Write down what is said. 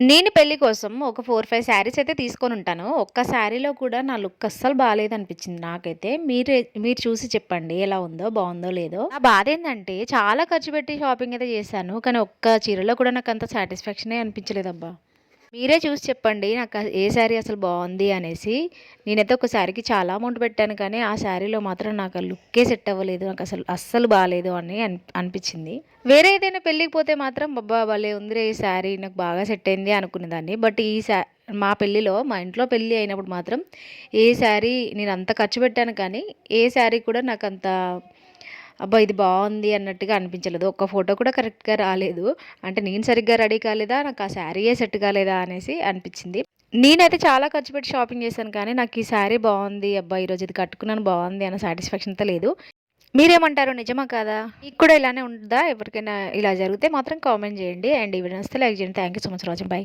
నేను పెళ్లి కోసం ఒక 4, 5 శారీస్ అయితే తీసుకొనుంటాను. ఒక్క శారీలో కూడా నా లుక్ అస్సలు బాలేదనిపించింది నాకైతే. మీరు చూసి చెప్పండి ఎలా ఉందో, బావుందో లేదో. నా బాధేందంటే చాలా ఖర్చు పెట్టి షాపింగ్ అయితే చేశాను. కానీ ఒక్క చీరలో కూడా నాకంత సాటిస్ఫాక్షనే అనిపించలేదబ్బా! మీరే చూసి చెప్పండి. ఏ శారీ అసలు బావుంది అనేసి. నేనైతే ఒక శారీకి చాలా అమౌంట్ పెట్టాను కానీ, ఆ శారీలో మాత్రం నాకు ఆ లుక్కే సెట్ అవ్వలేదు. అస్సలు బాలేదు అని అనిపిచ్చింది. వేరే ఏదైనా పెళ్ళికి పోతే మాత్రం అబ్బా! భలే ఉందిరే ఈ శారీ నాకు బాగా సెట్ అయింది అనుకునేదాన్ని. బట్ మా పెళ్ళిలో మా ఇంట్లో పెళ్లి అయినప్పుడు మాత్రం ఏ శారీ నేనంత ఖర్చు పెట్టాను కానీ, ఏ శారీ కూడా నాకంత అబ్బా! ఇది బావుంది అన్నట్టుగా అనిపించలేదు. ఒక్క ఫోటో కూడా కరెక్ట్‌గా రాలేదు. అంటే నేను సరిగ్గా రెడీ కాలేదా? నాకు ఆ శారీయే సెట్ కాలేదా? అనేసి అనిపిచ్చింది. నేనైతే చాలా ఖర్చు పెట్టి షాపింగ్ చేశాను కానీ, నాకు ఈ శారీ బావుంది. అబ్బా! ఈరోజు ఇది కట్టుకున్నాను బావుంది అన్న సాటిస్ఫాక్షన్ అయితే లేదు. మీరేమంటారు? నిజమా కాదా? మీకు కూడా ఇలానే ఉందా? ఎవరికైనా ఇలా జరిగితే మాత్రం కామెంట్ చేయండి. అండ్ ఈ వీడియో నచ్చితే లైక్ చేయండి. Thank you so much for watching. By.